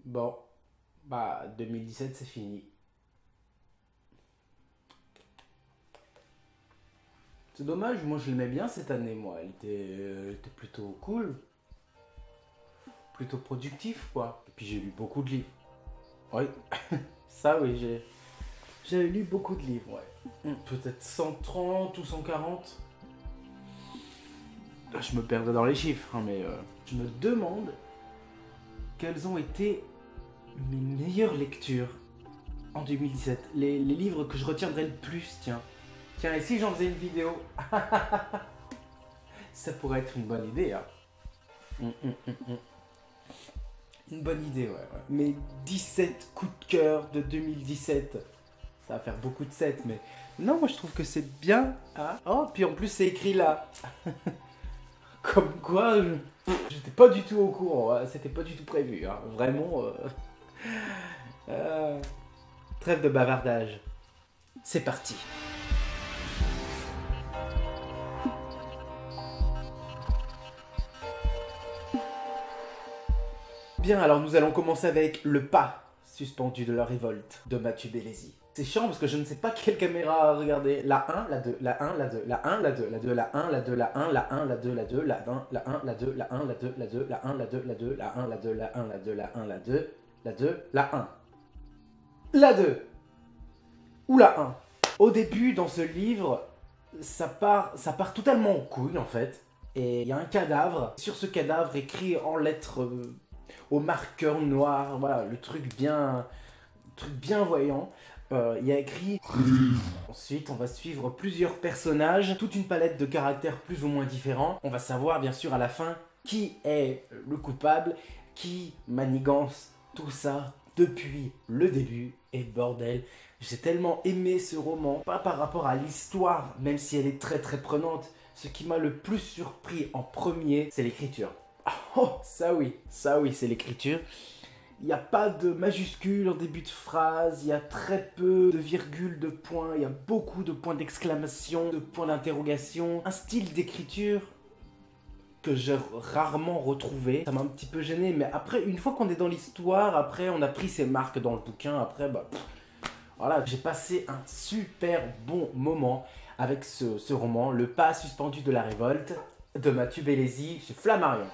Bon, bah 2017 c'est fini. C'est dommage, moi je l'aimais bien cette année, moi. Elle était plutôt cool, plutôt productif, quoi. Et puis j'ai lu beaucoup de livres. Oui, ça oui, j'ai lu beaucoup de livres, ouais. Peut-être 130 ou 140. Je me perdais dans les chiffres, hein, mais je me demande quelles ont été mes meilleures lectures en 2017. Les livres que je retiendrai le plus, tiens. Tiens, et si j'en faisais une vidéo? Ça pourrait être une bonne idée, hein. Hum, hum, hum, hum. Une bonne idée, ouais. Mes 17 coups de cœur de 2017. Ça va faire beaucoup de 7, mais... Non, moi je trouve que c'est bien, hein. Oh, puis en plus c'est écrit là. Comme quoi, j'étais pas du tout au courant, hein. C'était pas du tout prévu, hein. Vraiment... euh, Trêve de bavardage. C'est parti. Bien, alors nous allons commencer avec le pas suspendu de la révolte de Mathieu Bellesi. C'est chiant parce que je ne sais pas quelle caméra regarder. La 1, la 2, la 1, la 2, la 1, la 2, la 2, la 1, la 2, la 1, la 1, la 2, la 2, la 1, la 1, la 2, la 1, la 2, la 2, la 1, la 2, la 2, la 1, la 2, la 1, la 2, la 1, la 2, la 2, la 1. La 2 ou la 1. Au début, dans ce livre, ça part totalement en couille en fait. Et il y a un cadavre. Sur ce cadavre, écrit en lettres au marqueur noir, voilà, le truc bien voyant. Il y a écrit... Ensuite, on va suivre plusieurs personnages, toute une palette de caractères plus ou moins différents. On va savoir, bien sûr, à la fin, qui est le coupable, qui manigance tout ça depuis le début. Et bordel, j'ai tellement aimé ce roman, pas par rapport à l'histoire, même si elle est très très prenante. Ce qui m'a le plus surpris en premier, c'est l'écriture. Oh, ça oui, c'est l'écriture. Il n'y a pas de majuscules en début de phrase, il y a très peu de virgules, de points, il y a beaucoup de points d'exclamation, de points d'interrogation. Un style d'écriture que j'ai rarement retrouvé. Ça m'a un petit peu gêné, mais après, une fois qu'on est dans l'histoire, après, on a pris ses marques dans le bouquin, après, bah... Voilà, j'ai passé un super bon moment avec ce roman, Le pas suspendu de la révolte, de Mathieu Bellesi chez Flammarion.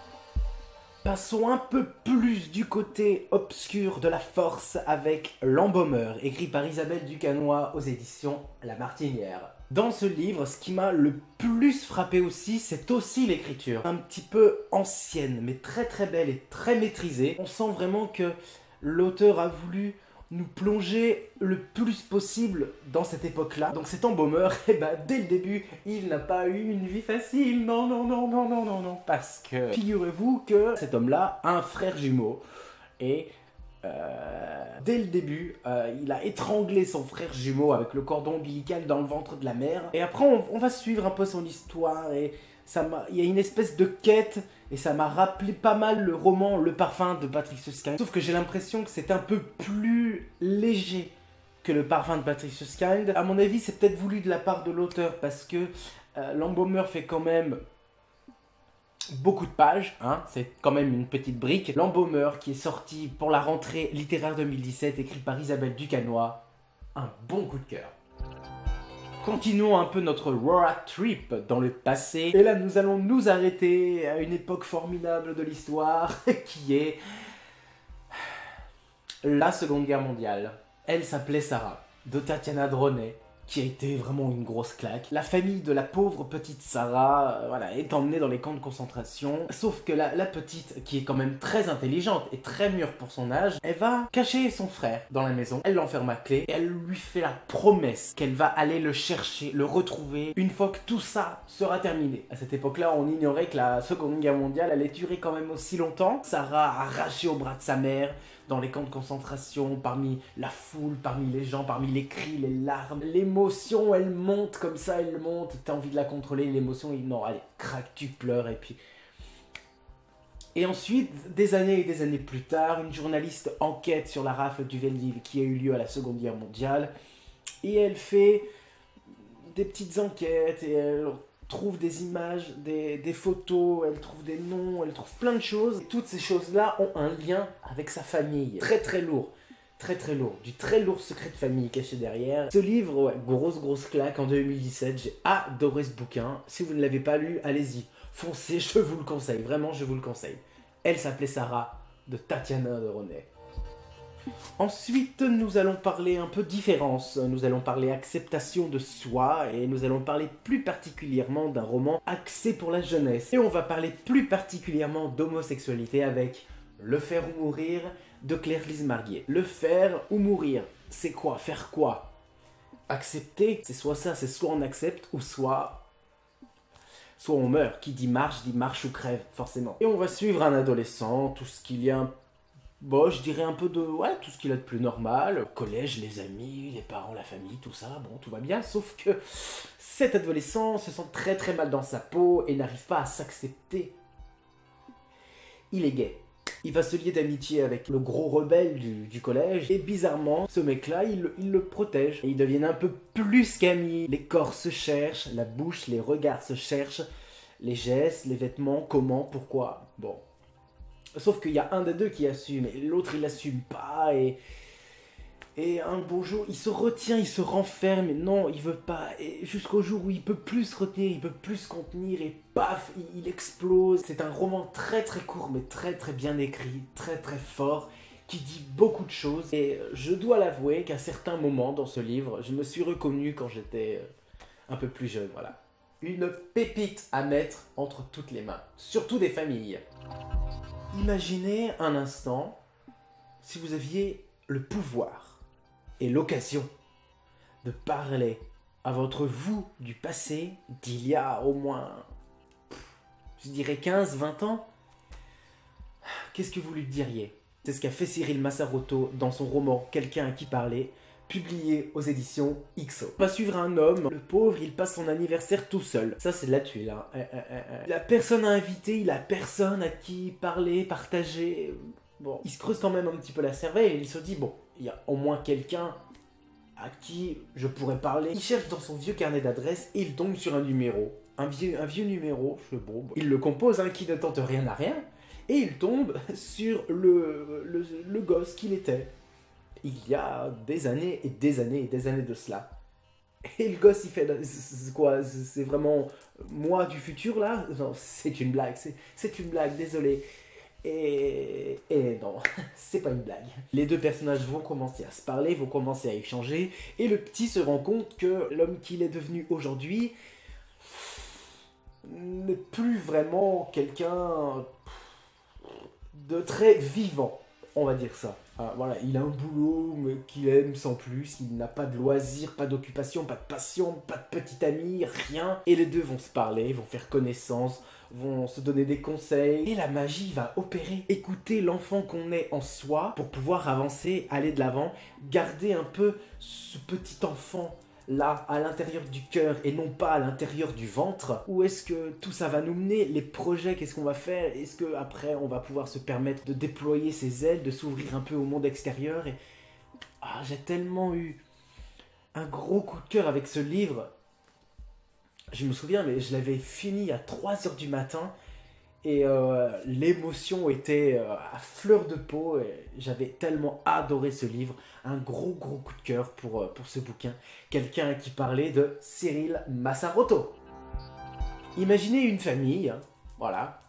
Passons un peu plus du côté obscur de la force avec L'Embaumeur, écrit par Isabelle Ducanois aux éditions La Martinière. Dans ce livre, ce qui m'a le plus frappé aussi, c'est aussi l'écriture. Un petit peu ancienne, mais très très belle et très maîtrisée. On sent vraiment que l'auteur a voulu nous plonger le plus possible dans cette époque-là. Donc cet embaumeur, eh ben, dès le début, il n'a pas eu une vie facile. Non, non, non, non, non, non, non. Parce que, figurez-vous que cet homme-là a un frère jumeau. Et dès le début, il a étranglé son frère jumeau avec le cordon ombilical dans le ventre de la mère. Et après, on va suivre un peu son histoire et il y a une espèce de quête et ça m'a rappelé pas mal le roman Le Parfum de Patrice Kind. Sauf que j'ai l'impression que c'est un peu plus léger que Le Parfum de Patrice Kind. À mon avis, c'est peut-être voulu de la part de l'auteur parce que L'Embaumeur fait quand même beaucoup de pages, hein, c'est quand même une petite brique. L'Embaumeur qui est sorti pour la rentrée littéraire 2017, écrit par Isabelle Ducanois. Un bon coup de cœur. Continuons un peu notre road trip dans le passé. Et là, nous allons nous arrêter à une époque formidable de l'histoire, qui est la Seconde Guerre mondiale. Elle s'appelait Sarah, de Tatiana Droney, qui a été vraiment une grosse claque. La famille de la pauvre petite Sarah voilà, est emmenée dans les camps de concentration. Sauf que la petite, qui est quand même très intelligente et très mûre pour son âge, elle va cacher son frère dans la maison. Elle l'enferme à clé et elle lui fait la promesse qu'elle va aller le chercher, le retrouver, une fois que tout ça sera terminé. À cette époque-là, on ignorait que la Seconde Guerre mondiale allait durer quand même aussi longtemps. Sarah, arrachée au bras de sa mère, dans les camps de concentration, parmi la foule, parmi les gens, parmi les cris, les larmes. L'émotion, elle monte comme ça, elle monte. T'as envie de la contrôler, l'émotion, non, allez, craque, tu pleures, et puis... Et ensuite, des années et des années plus tard, une journaliste enquête sur la rafle du Veldiv qui a eu lieu à la Seconde Guerre mondiale. Et elle fait des petites enquêtes, et elle trouve des images, des photos, elle trouve des noms, elle trouve plein de choses. Et toutes ces choses-là ont un lien avec sa famille. Très très lourd. Très très lourd. Du très lourd secret de famille caché derrière. Ce livre, ouais, grosse claque en 2017. J'ai adoré ce bouquin. Si vous ne l'avez pas lu, allez-y. Foncez, je vous le conseille. Vraiment, je vous le conseille. Elle s'appelait Sarah, de Tatiana de Ronay. Ensuite, nous allons parler un peu différence, nous allons parler acceptation de soi et nous allons parler plus particulièrement d'un roman axé pour la jeunesse. Et on va parler plus particulièrement d'homosexualité avec Le faire ou mourir de Claire-Lise Marguier. Le faire ou mourir, c'est quoi? Faire quoi? Accepter, c'est soit ça, c'est soit on accepte ou soit on meurt. Qui dit marche ou crève, forcément. Et on va suivre un adolescent, tout ce qu'il y a bon, je dirais un peu de... Ouais, tout ce qu'il a de plus normal. Le collège, les amis, les parents, la famille, tout ça, bon, tout va bien. Sauf que cet adolescent se sent très très mal dans sa peau et n'arrive pas à s'accepter. Il est gay. Il va se lier d'amitié avec le gros rebelle du collège. Et bizarrement, ce mec-là, il le protège. Et ils deviennent un peu plus qu'amis. Les corps se cherchent, la bouche, les regards se cherchent. Les gestes, les vêtements, comment, pourquoi. Bon. Sauf qu'il y a un des deux qui assume, et l'autre il assume pas, et un beau jour, il se retient, il se renferme, et non, il veut pas, et jusqu'au jour où il peut plus se retenir, il peut plus se contenir, et paf, il explose. C'est un roman très très court, mais très très bien écrit, très très fort, qui dit beaucoup de choses, et je dois l'avouer qu'à certains moments dans ce livre, je me suis reconnu quand j'étais un peu plus jeune, voilà. Une pépite à mettre entre toutes les mains, surtout des familles. Imaginez un instant si vous aviez le pouvoir et l'occasion de parler à votre vous du passé d'il y a au moins, je dirais 15-20 ans. Qu'est-ce que vous lui diriez? C'est ce qu'a fait Cyril Massarotto dans son roman Quelqu'un à qui parler, publié aux éditions XO. On va suivre un homme, le pauvre, il passe son anniversaire tout seul. Ça, c'est de la tuile, hein. Il a personne à inviter, il a personne à qui parler, partager. Bon, il se creuse quand même un petit peu la cervelle et il se dit, bon, il y a au moins quelqu'un à qui je pourrais parler. Il cherche dans son vieux carnet d'adresses et il tombe sur un numéro. Un vieux numéro, bon. Il le compose, hein, qui ne tente rien à rien. Et il tombe sur le gosse qu'il était. Il y a des années et des années et des années de cela. Et le gosse, il fait... C'est quoi? C'est vraiment moi du futur, là? Non, c'est une blague. C'est une blague, désolé. Et non, c'est pas une blague. Les deux personnages vont commencer à se parler, vont commencer à échanger. Et le petit se rend compte que l'homme qu'il est devenu aujourd'hui n'est plus vraiment quelqu'un de très vivant, on va dire ça. Voilà, il a un boulot qu'il aime sans plus, il n'a pas de loisirs, pas d'occupation, pas de passion, pas de petit ami, rien. Et les deux vont se parler, vont faire connaissance, vont se donner des conseils. Et la magie va opérer. Écouter l'enfant qu'on est en soi pour pouvoir avancer, aller de l'avant, garder un peu ce petit enfant là, à l'intérieur du cœur et non pas à l'intérieur du ventre. Où est-ce que tout ça va nous mener? Les projets, qu'est-ce qu'on va faire? Est-ce qu'après on va pouvoir se permettre de déployer ses ailes, de s'ouvrir un peu au monde extérieur? Et j'ai tellement eu un gros coup de cœur avec ce livre. Je me souviens, mais je l'avais fini à 3h du matin. Et l'émotion était à fleur de peau. Et j'avais tellement adoré ce livre. Un gros coup de cœur pour ce bouquin. Quelqu'un à qui parlait de Cyril Massarotto. Imaginez une famille, voilà,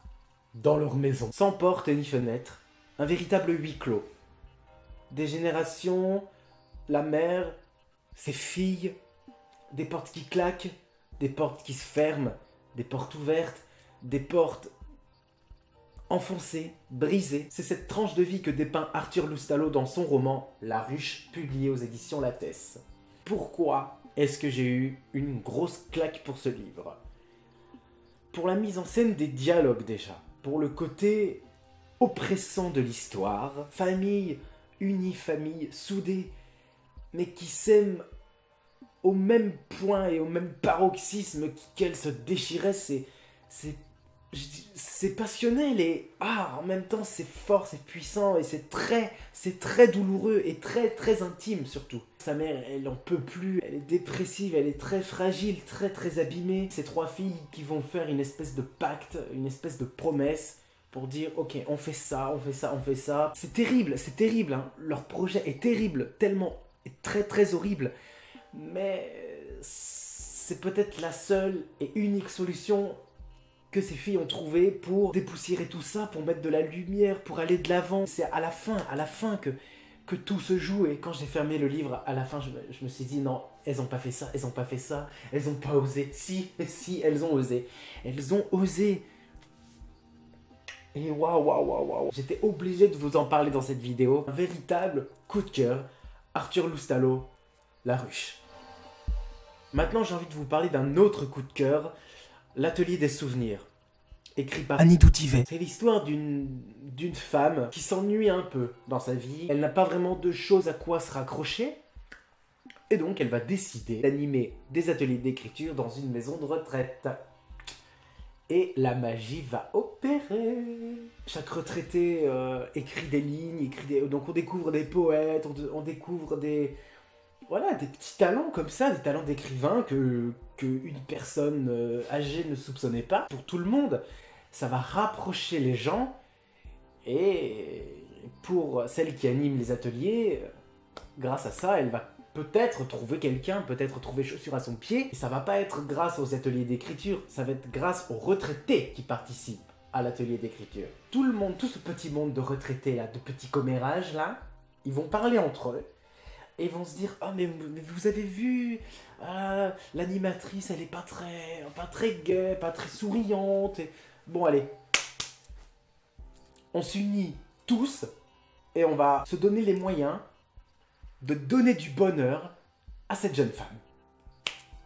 dans leur maison, sans porte ni fenêtre. Un véritable huis clos. Des générations, la mère, ses filles, des portes qui claquent, des portes qui se ferment, des portes ouvertes, des portes enfoncé, brisé. C'est cette tranche de vie que dépeint Arthur Loustalot dans son roman La Ruche, publié aux éditions Lattès. Pourquoi est-ce que j'ai eu une grosse claque pour ce livre? Pour la mise en scène des dialogues déjà, pour le côté oppressant de l'histoire, famille unie, famille soudée, mais qui s'aiment au même point et au même paroxysme qu'elle se déchirait, c'est c'est passionnel et en même temps c'est fort, c'est puissant et c'est très douloureux et très intime surtout. Sa mère, elle en peut plus, elle est dépressive, elle est très fragile, très abîmée. Ces trois filles qui vont faire une espèce de pacte, une espèce de promesse pour dire ok, on fait ça, on fait ça, on fait ça. C'est terrible, hein. Leur projet est terrible, tellement très horrible. Mais c'est peut-être la seule et unique solution que ces filles ont trouvé pour dépoussiérer tout ça, pour mettre de la lumière, pour aller de l'avant. C'est à la fin que tout se joue. Et quand j'ai fermé le livre, à la fin, je me suis dit non, elles ont pas fait ça, elles ont pas fait ça, elles ont pas osé. Si, elles ont osé. Elles ont osé. Et waouh. J'étais obligé de vous en parler dans cette vidéo. Un véritable coup de cœur. Arthur Loustalot, La Ruche. Maintenant, j'ai envie de vous parler d'un autre coup de cœur. L'Atelier des souvenirs, écrit par Annie Doutivet. C'est l'histoire d'une femme qui s'ennuie un peu dans sa vie. Elle n'a pas vraiment de choses à quoi se raccrocher. Et donc, elle va décider d'animer des ateliers d'écriture dans une maison de retraite. Et la magie va opérer. Chaque retraité écrit des lignes, donc on découvre des poètes, on découvre des petits talents comme ça, des talents d'écrivain que une personne âgée ne soupçonnait pas. Pour tout le monde, ça va rapprocher les gens. Et pour celle qui anime les ateliers, grâce à ça, elle va peut-être trouver quelqu'un, peut-être trouver chaussure à son pied. Et ça va pas être grâce aux ateliers d'écriture, ça va être grâce aux retraités qui participent à l'atelier d'écriture. Tout le monde, tout ce petit monde de retraités là, de petits commérages là, ils vont parler entre eux. Et vont se dire, mais vous avez vu, l'animatrice, elle est pas très gaie, pas très souriante. Et... Bon, allez, on s'unit tous et on va se donner les moyens de donner du bonheur à cette jeune femme.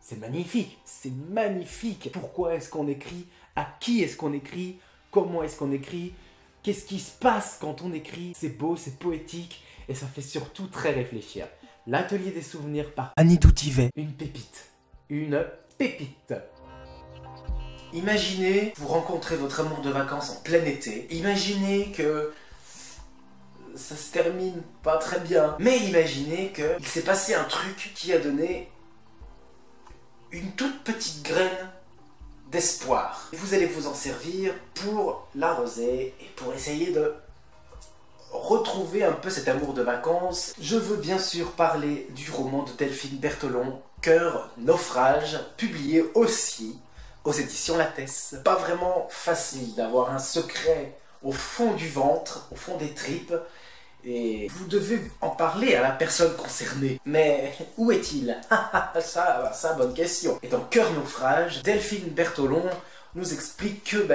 C'est magnifique, c'est magnifique. Pourquoi est-ce qu'on écrit? À qui est-ce qu'on écrit? Comment est-ce qu'on écrit? Qu'est-ce qui se passe quand on écrit? C'est beau, c'est poétique. Et ça fait surtout très réfléchir. L'Atelier des souvenirs par Annie Doutivet. Une pépite. Une pépite. Imaginez, vous rencontrez votre amour de vacances en plein été. Imaginez que ça se termine pas très bien. Mais imaginez qu'il s'est passé un truc qui a donné une toute petite graine d'espoir. Vous allez vous en servir pour l'arroser et pour essayer de retrouver un peu cet amour de vacances. Je veux bien sûr parler du roman de Delphine Berthelon, Cœur, naufrage, publié aussi aux éditions Lattès. Pas vraiment facile d'avoir un secret au fond du ventre, au fond des tripes, et vous devez en parler à la personne concernée. Mais où est-il? ça, bonne question. Et dans Cœur, naufrage, Delphine Berthelon nous explique que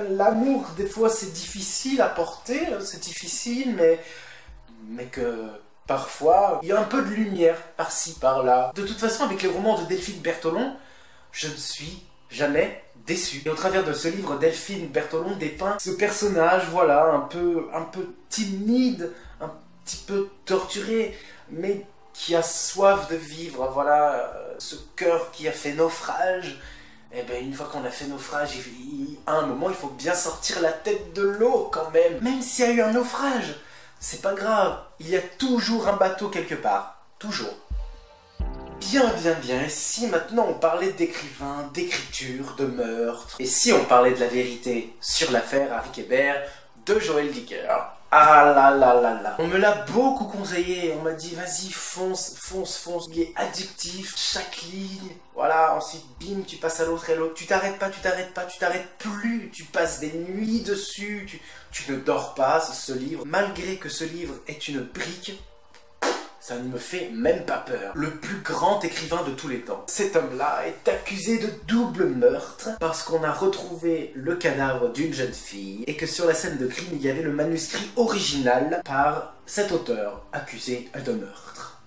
l'amour, des fois, c'est difficile à porter, c'est difficile, mais que parfois, il y a un peu de lumière par-ci, par-là. De toute façon, avec les romans de Delphine Berthelon, je ne suis jamais déçu. Et au travers de ce livre, Delphine Berthelon dépeint ce personnage, voilà, un peu timide, un petit peu torturé, mais qui a soif de vivre, voilà, ce cœur qui a fait naufrage. Eh ben, une fois qu'on a fait naufrage, à un moment, il faut bien sortir la tête de l'eau quand même. Même s'il y a eu un naufrage, c'est pas grave. Il y a toujours un bateau quelque part. Toujours. Bien. Et si maintenant on parlait d'écrivain, d'écriture, de meurtre, et si on parlait de la vérité sur l'affaire Harry Kéber de Joël Dicker? Ah là. On me l'a beaucoup conseillé, on m'a dit vas-y fonce, il est addictif, chaque ligne, voilà, ensuite bim, tu passes à l'autre et l'autre, tu t'arrêtes plus, tu passes des nuits dessus, tu ne dors pas, ce livre, malgré que ce livre est une brique, ça ne me fait même pas peur. Le plus grand écrivain de tous les temps. Cet homme-là est accusé de double meurtre parce qu'on a retrouvé le cadavre d'une jeune fille et que sur la scène de crime, il y avait le manuscrit original par cet auteur accusé de meurtre.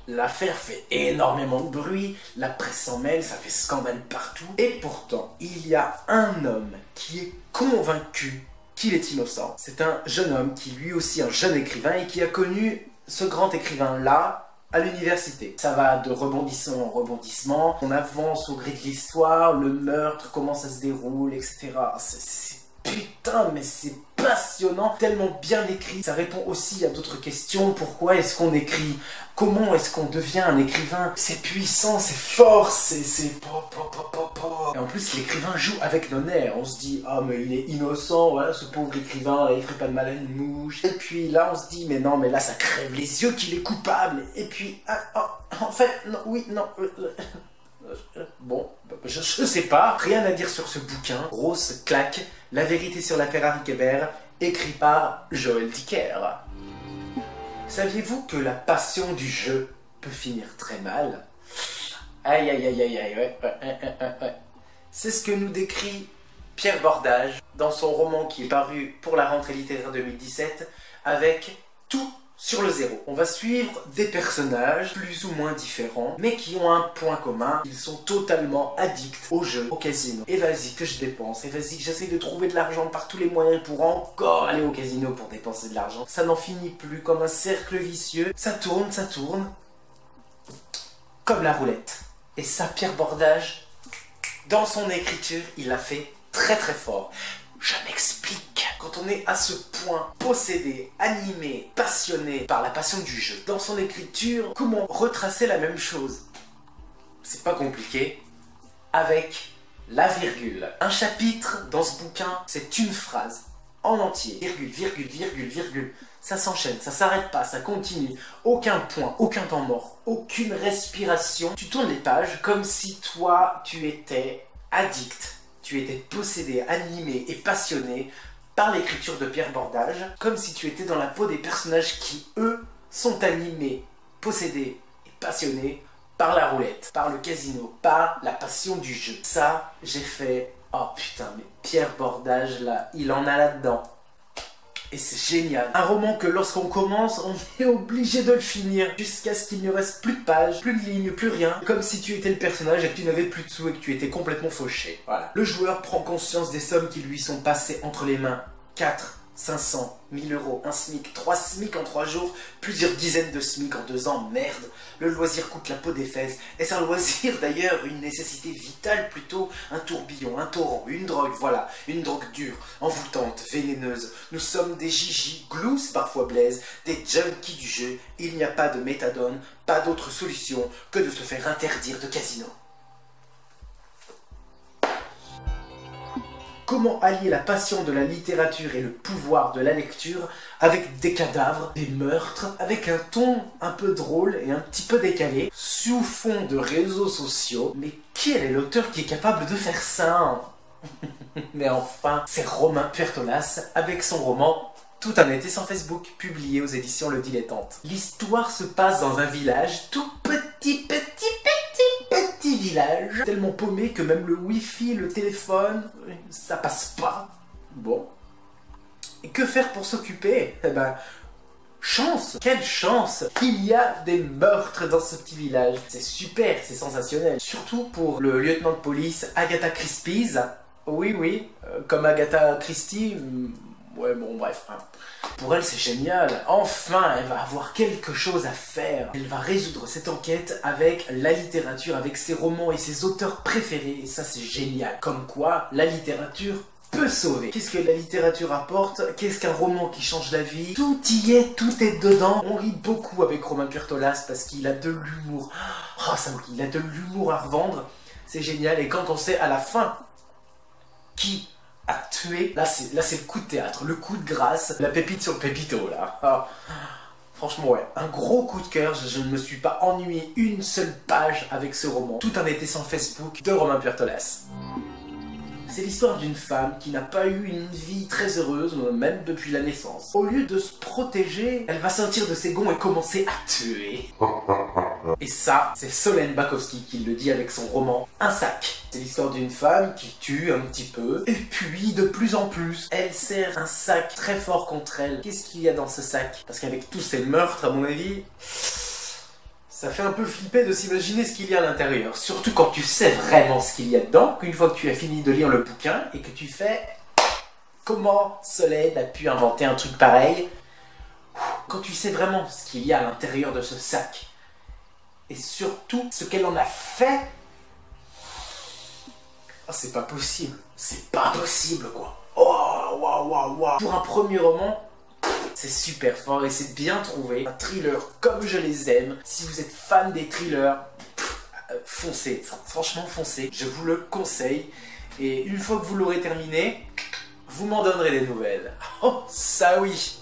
L'affaire fait énormément de bruit, la presse s'en mêle, ça fait scandale partout. Et pourtant, il y a un homme qui est convaincu qu'il est innocent. C'est un jeune homme qui est lui aussi un jeune écrivain et qui a connu ce grand écrivain-là à l'université. Ça va de rebondissement en rebondissement, on avance au gré de l'histoire, le meurtre, comment ça se déroule, etc. Putain, mais c'est passionnant, tellement bien écrit. Ça répond aussi à d'autres questions. Pourquoi est-ce qu'on écrit? Comment est-ce qu'on devient un écrivain? C'est puissant, c'est fort, c'est... Et en plus, l'écrivain joue avec nos nerfs. On se dit, ah, mais il est innocent, voilà, ce pauvre écrivain, il ferait pas de mal à une mouche. Et puis là, on se dit, mais non, mais là, ça crève les yeux qu'il est coupable. Et puis, en fait, non, oui, non... Bon, je sais pas, rien à dire sur ce bouquin. Grosse claque, La vérité sur l'affaire Harry Kéber, écrit par Joël Dicker. Saviez-vous que la passion du jeu peut finir très mal? Aïe aïe aïe aïe aïe, ouais. C'est ce que nous décrit Pierre Bordage dans son roman qui est paru pour la rentrée littéraire 2017 avec Tout sur le zéro. On va suivre des personnages plus ou moins différents, mais qui ont un point commun. Ils sont totalement addicts au jeu, au casino. Et vas-y que je dépense, et vas-y que j'essaie de trouver de l'argent par tous les moyens pour encore aller au casino pour dépenser de l'argent. Ça n'en finit plus, comme un cercle vicieux. Ça tourne, comme la roulette. Et ça, Pierre Bordage, dans son écriture, il l'a fait très très fort. Je m'explique. Quand on est à ce point possédé, animé, passionné par la passion du jeu, dans son écriture, comment retracer la même chose? C'est pas compliqué. Avec la virgule. Un chapitre dans ce bouquin, c'est une phrase en entier. Virgule, virgule, virgule, virgule. Ça s'enchaîne, ça s'arrête pas, ça continue. Aucun point, aucun temps mort, aucune respiration. Tu tournes les pages comme si toi, tu étais addict. Tu étais possédé, animé et passionné par l'écriture de Pierre Bordage, comme si tu étais dans la peau des personnages qui, eux, sont animés, possédés et passionnés par la roulette, par le casino, par la passion du jeu. Ça, j'ai fait, oh putain, mais Pierre Bordage, là, il en a là-dedans. Et c'est génial. Un roman que lorsqu'on commence, on est obligé de le finir jusqu'à ce qu'il ne reste plus de pages, plus de lignes, plus rien. Comme si tu étais le personnage et que tu n'avais plus de sous et que tu étais complètement fauché. Voilà. Le joueur prend conscience des sommes qui lui sont passées entre les mains. 4, 500, 1000 euros, un SMIC, 3 SMIC en 3 jours, plusieurs dizaines de SMIC en 2 ans, merde. Le loisir coûte la peau des fesses. Est-ce un loisir d'ailleurs, une nécessité vitale plutôt? Un tourbillon, un torrent, une drogue, voilà. Une drogue dure, envoûtante, vénéneuse. Nous sommes des gigis, glous parfois blaise, des junkies du jeu. Il n'y a pas de méthadone, pas d'autre solution que de se faire interdire de casino. Comment allier la passion de la littérature et le pouvoir de la lecture avec des cadavres, des meurtres, avec un ton un peu drôle et un petit peu décalé, sous fond de réseaux sociaux. Mais quel est l'auteur qui est capable de faire ça? Mais enfin, c'est Romain Puertolas avec son roman Tout un été sans Facebook, publié aux éditions Le Dilettante. L'histoire se passe dans un village tout petit village, tellement paumé que même le wifi, le téléphone, ça passe pas. Bon. Et que faire pour s'occuper? Eh ben, chance! Quelle chance! Il y a des meurtres dans ce petit village. C'est super, c'est sensationnel. Surtout pour le lieutenant de police Agatha Christie. Oui, comme Agatha Christie... Ouais, bon, bref. Pour elle, c'est génial. Enfin, elle va avoir quelque chose à faire. Elle va résoudre cette enquête avec la littérature, avec ses romans et ses auteurs préférés. Et ça, c'est génial. Comme quoi, la littérature peut sauver. Qu'est-ce que la littérature apporte? Qu'est-ce qu'un roman qui change la vie? Tout y est, tout est dedans. On rit beaucoup avec Romain Puertolas parce qu'il a de l'humour. Oh, ça, il a de l'humour à revendre. C'est génial. Et quand on sait à la fin qui a tué, là c'est le coup de théâtre, le coup de grâce, la pépite sur le pépito là. Ah, franchement ouais, un gros coup de cœur, je ne me suis pas ennuyé une seule page avec ce roman. Tout un été sans Facebook de Romain Puertolas. C'est l'histoire d'une femme qui n'a pas eu une vie très heureuse, même depuis la naissance. Au lieu de se protéger, elle va sortir de ses gonds et commencer à tuer. Et ça, c'est Solène Bakowski qui le dit avec son roman Un sac. C'est l'histoire d'une femme qui tue un petit peu, et puis de plus en plus, elle serre un sac très fort contre elle. Qu'est-ce qu'il y a dans ce sac? Parce qu'avec tous ces meurtres, à mon avis... ça fait un peu flipper de s'imaginer ce qu'il y a à l'intérieur. Surtout quand tu sais vraiment ce qu'il y a dedans, qu'une fois que tu as fini de lire le bouquin et que tu fais... comment Solène a pu inventer un truc pareil? Quand tu sais vraiment ce qu'il y a à l'intérieur de ce sac, et surtout ce qu'elle en a fait. Oh, c'est pas possible. C'est pas possible, quoi. Oh, waouh, waouh, waouh. Pour un premier roman, c'est super fort et c'est bien trouvé. Un thriller comme je les aime. Si vous êtes fan des thrillers, foncez. Franchement, foncez. Je vous le conseille. Et une fois que vous l'aurez terminé, vous m'en donnerez des nouvelles. Oh, ça oui.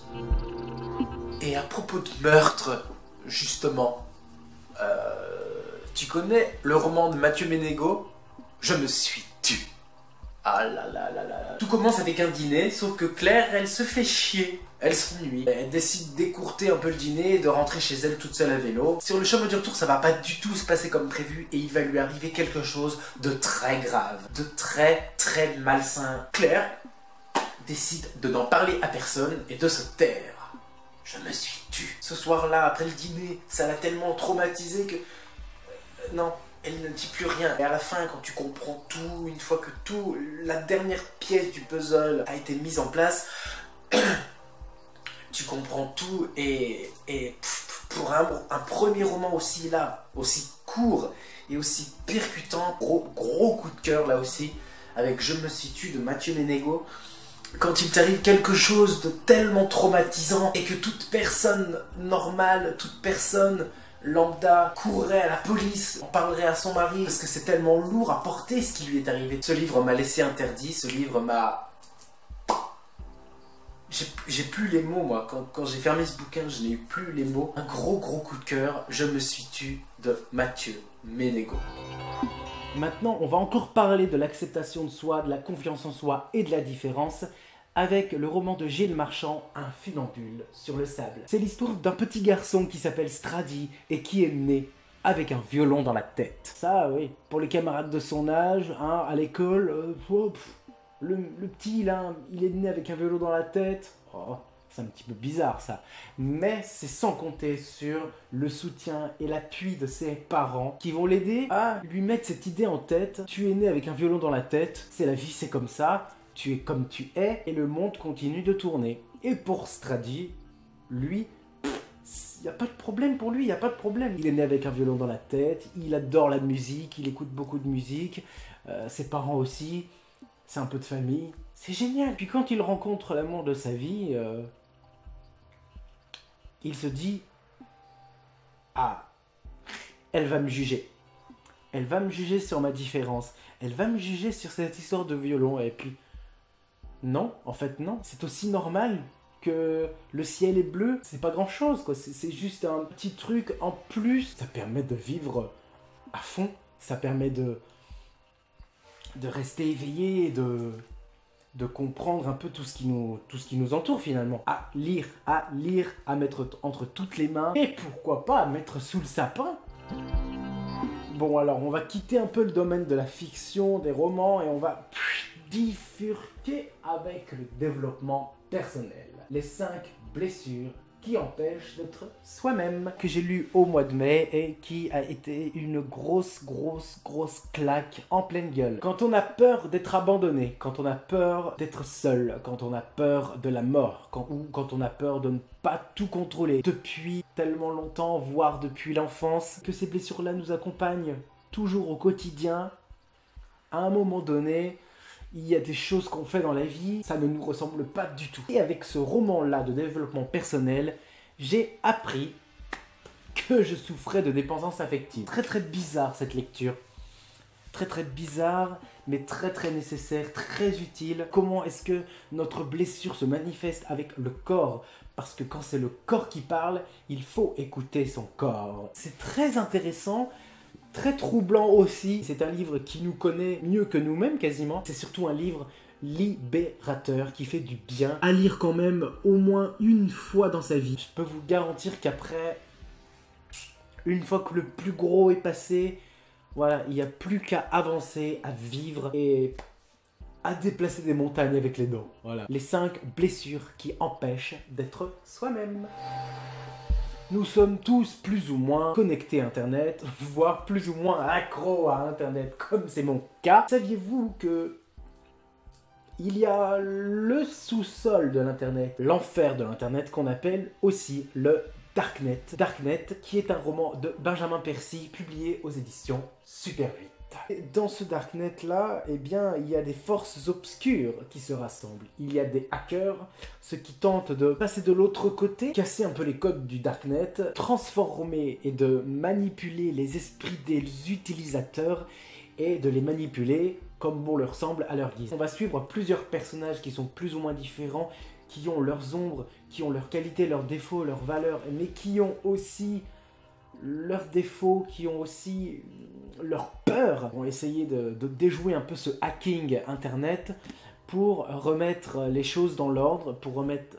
Et à propos de meurtre, justement, tu connais le roman de Mathieu Ménégo, Je me suis tue. Ah là là là là. Tout commence avec un dîner, sauf que Claire, elle se fait chier. Elle s'ennuie. Elle décide d'écourter un peu le dîner et de rentrer chez elle toute seule à vélo. Sur le chemin du retour, ça va pas du tout se passer comme prévu et il va lui arriver quelque chose de très grave, de très très malsain. Claire décide de n'en parler à personne et de se taire. Je me suis tue. Ce soir-là, après le dîner, ça l'a tellement traumatisée que... non, elle ne dit plus rien. Et à la fin, quand tu comprends tout, une fois que tout, la dernière pièce du puzzle a été mise en place, tu comprends tout et pour un premier roman aussi là, aussi court et aussi percutant, gros coup de cœur là aussi, avec Je me suis tue de Mathieu Ménégo. Quand il t'arrive quelque chose de tellement traumatisant et que toute personne normale, toute personne lambda courrait à la police, en parlerait à son mari parce que c'est tellement lourd à porter ce qui lui est arrivé. Ce livre m'a laissé interdit, ce livre m'a... J'ai plus les mots moi, quand j'ai fermé ce bouquin je n'ai eu plus les mots. Un gros coup de cœur, Je me suis tue de Mathieu Ménégo. Maintenant, on va encore parler de l'acceptation de soi, de la confiance en soi et de la différence avec le roman de Gilles Marchand, Un funambule sur le sable. C'est l'histoire d'un petit garçon qui s'appelle Stradi et qui est né avec un violon dans la tête. Ça, oui, pour les camarades de son âge, hein, à l'école, le petit, là, il est né avec un violon dans la tête. Oh, c'est un petit peu bizarre, ça. Mais c'est sans compter sur le soutien et l'appui de ses parents qui vont l'aider à lui mettre cette idée en tête. Tu es né avec un violon dans la tête, c'est la vie, c'est comme ça. Tu es comme tu es et le monde continue de tourner. Et pour Stradi, lui, il n'y a pas de problème pour lui, il n'y a pas de problème. Il est né avec un violon dans la tête, il adore la musique, il écoute beaucoup de musique, ses parents aussi, c'est un peu de famille, c'est génial. Puis quand il rencontre l'amour de sa vie, il se dit « Ah, elle va me juger. Elle va me juger sur ma différence. Elle va me juger sur cette histoire de violon. » Et puis, non, en fait non. C'est aussi normal que le ciel est bleu. C'est pas grand chose, quoi. C'est juste un petit truc en plus. Ça permet de vivre à fond. Ça permet de rester éveillé et de comprendre un peu tout ce qui nous entoure finalement. À lire, à mettre entre toutes les mains. Et pourquoi pas à mettre sous le sapin. Bon alors, on va quitter un peu le domaine de la fiction, des romans, et on va bifurquer avec le développement personnel. Les 5 blessures qui empêchent d'être soi-même, que j'ai lu au mois de mai et qui a été une grosse claque en pleine gueule. Quand on a peur d'être abandonné, quand on a peur d'être seul, quand on a peur de la mort, ou quand on a peur de ne pas tout contrôler depuis tellement longtemps, voire depuis l'enfance, que ces blessures-là nous accompagnent toujours au quotidien, à un moment donné, il y a des choses qu'on fait dans la vie, ça ne nous ressemble pas du tout. Et avec ce roman-là de développement personnel, j'ai appris que je souffrais de dépendance affective. Très bizarre cette lecture. Très bizarre, mais très nécessaire, très utile. Comment est-ce que notre blessure se manifeste avec le corps? Parce que quand c'est le corps qui parle, il faut écouter son corps. C'est très intéressant. Très troublant aussi, c'est un livre qui nous connaît mieux que nous-mêmes quasiment. C'est surtout un livre libérateur qui fait du bien à lire quand même au moins une fois dans sa vie. Je peux vous garantir qu'après, une fois que le plus gros est passé, voilà, il n'y a plus qu'à avancer, à vivre et à déplacer des montagnes avec les dents. Voilà. Les 5 blessures qui empêchent d'être soi-même. Nous sommes tous plus ou moins connectés à Internet, voire plus ou moins accros à Internet, comme c'est mon cas. Saviez-vous que il y a le sous-sol de l'Internet, l'enfer de l'Internet, qu'on appelle aussi le Darknet. Darknet, qui est un roman de Benjamin Percy, publié aux éditions Super 8. Et dans ce Darknet là, eh bien, il y a des forces obscures qui se rassemblent. Il y a des hackers, ceux qui tentent de passer de l'autre côté, casser un peu les codes du Darknet, transformer et de manipuler les esprits des utilisateurs et de les manipuler comme bon leur semble à leur guise. On va suivre plusieurs personnages qui sont plus ou moins différents, qui ont leurs ombres, qui ont leurs qualités, leurs défauts, leurs valeurs, mais qui ont aussi leurs défauts, qui ont aussi leurs peurs. On va essayer de déjouer un peu ce hacking internet pour remettre les choses dans l'ordre, pour remettre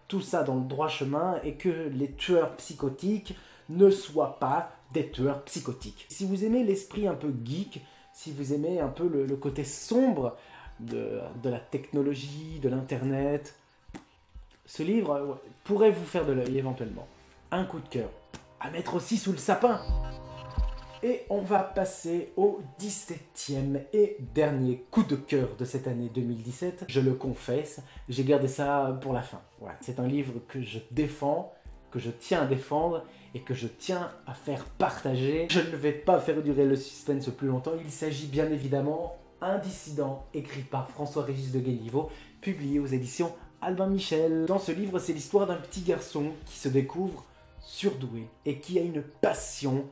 tout ça dans le droit chemin et que les tueurs psychotiques ne soient pas des tueurs psychotiques. Si vous aimez l'esprit un peu geek, si vous aimez un peu le côté sombre de la technologie, de l'internet, ce livre pourrait vous faire de l'œil éventuellement. Un coup de cœur à mettre aussi sous le sapin. Et on va passer au 17e et dernier coup de cœur de cette année 2017. Je le confesse, j'ai gardé ça pour la fin. Voilà. C'est un livre que je défends, que je tiens à défendre et que je tiens à faire partager. Je ne vais pas faire durer le suspense plus longtemps. Il s'agit bien évidemment Un dissident, écrit par François-Régis de Guéniveau, publié aux éditions Albin Michel. Dans ce livre, c'est l'histoire d'un petit garçon qui se découvre surdoué et qui a une passion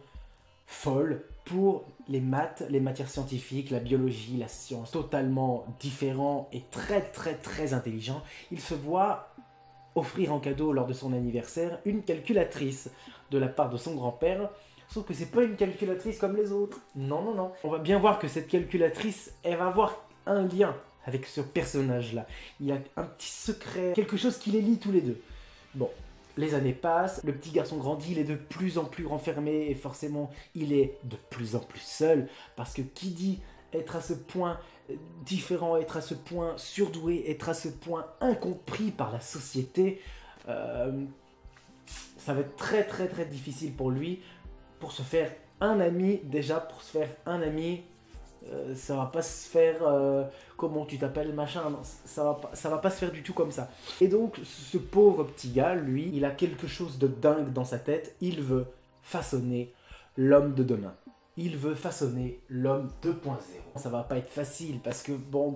folle pour les maths, les matières scientifiques, la biologie, la science, totalement différent et très intelligent. Il se voit offrir en cadeau lors de son anniversaire une calculatrice de la part de son grand-père, sauf que c'est pas une calculatrice comme les autres. Non. On va bien voir que cette calculatrice, elle va avoir un lien avec ce personnage-là. Il y a un petit secret, quelque chose qui les lie tous les deux. Bon. Les années passent, le petit garçon grandit, il est de plus en plus renfermé et forcément il est de plus en plus seul parce que qui dit être à ce point différent, être à ce point surdoué, être à ce point incompris par la société, ça va être très difficile pour lui pour se faire un ami. Déjà pour se faire un ami, ça va pas se faire comment tu t'appelles machin, non, ça va pas se faire du tout comme ça. Et donc ce pauvre petit gars, lui, il a quelque chose de dingue dans sa tête. Il veut façonner l'homme de demain. Il veut façonner l'homme 2.0. Ça va pas être facile parce que bon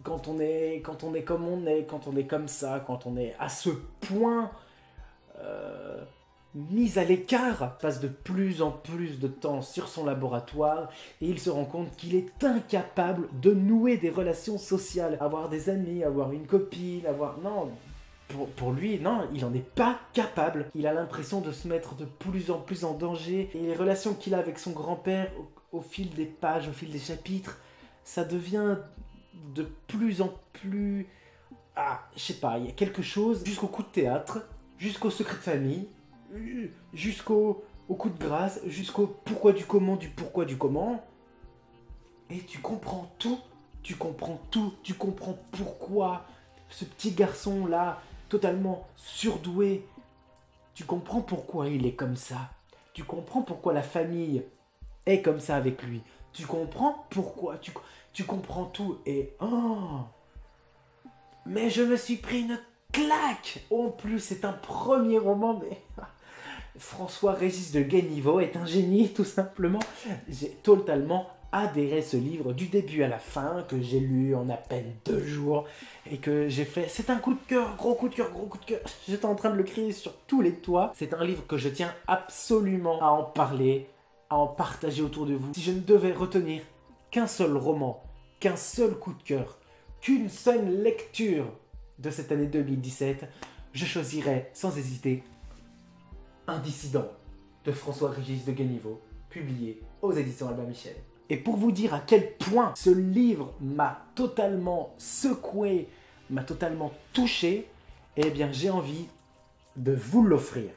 quand on est comme on est, quand on est comme ça, quand on est à ce point mis à l'écart, passe de plus en plus de temps sur son laboratoire et il se rend compte qu'il est incapable de nouer des relations sociales, avoir des amis, avoir une copine, avoir... Non, pour lui, non, il n'en est pas capable. Il a l'impression de se mettre de plus en plus en danger et les relations qu'il a avec son grand-père au fil des pages, au fil des chapitres, ça devient de plus en plus... je sais pas, il y a quelque chose jusqu'au coup de théâtre, jusqu'au secret de famille, jusqu'au coup de grâce, jusqu'au pourquoi du comment, et tu comprends tout, tu comprends pourquoi ce petit garçon là, totalement surdoué, tu comprends pourquoi il est comme ça, tu comprends pourquoi la famille est comme ça avec lui, tu comprends pourquoi, tu comprends tout, et mais je me suis pris une claque. En plus, c'est un premier roman, mais François-Régis de Guéniveau est un génie, tout simplement. J'ai totalement adhéré à ce livre du début à la fin, que j'ai lu en à peine 2 jours, et que j'ai fait... C'est un coup de cœur, gros coup de cœur. J'étais en train de le crier sur tous les toits. C'est un livre que je tiens absolument à en parler, à en partager autour de vous. Si je ne devais retenir qu'un seul roman, qu'un seul coup de cœur, qu'une seule lecture de cette année 2017, je choisirais sans hésiter Un dissident de François-Régis de Guéniveau, publié aux éditions Albin Michel. Et pour vous dire à quel point ce livre m'a totalement secoué, m'a totalement touché, eh bien j'ai envie de vous l'offrir.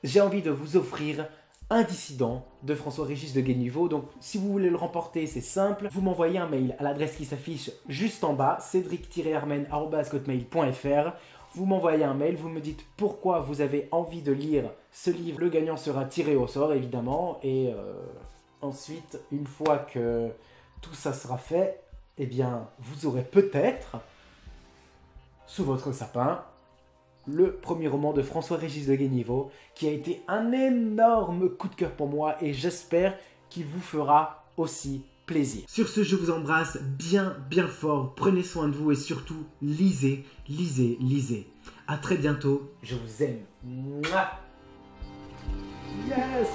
J'ai envie de vous offrir Un dissident de François-Régis de Guéniveau. Donc si vous voulez le remporter, c'est simple. Vous m'envoyez un mail à l'adresse qui s'affiche juste en bas, cédric-armen@hotmail.fr. Vous m'envoyez un mail, vous me dites pourquoi vous avez envie de lire ce livre. Le gagnant sera tiré au sort, évidemment. Et ensuite, une fois que tout ça sera fait, eh bien, vous aurez peut-être, sous votre sapin, le premier roman de François-Régis de Guéniveau, qui a été un énorme coup de cœur pour moi et j'espère qu'il vous fera aussi plaisir. Sur ce, je vous embrasse bien fort, prenez soin de vous et surtout, lisez, lisez, lisez. À très bientôt, je vous aime. Mouah. Yes!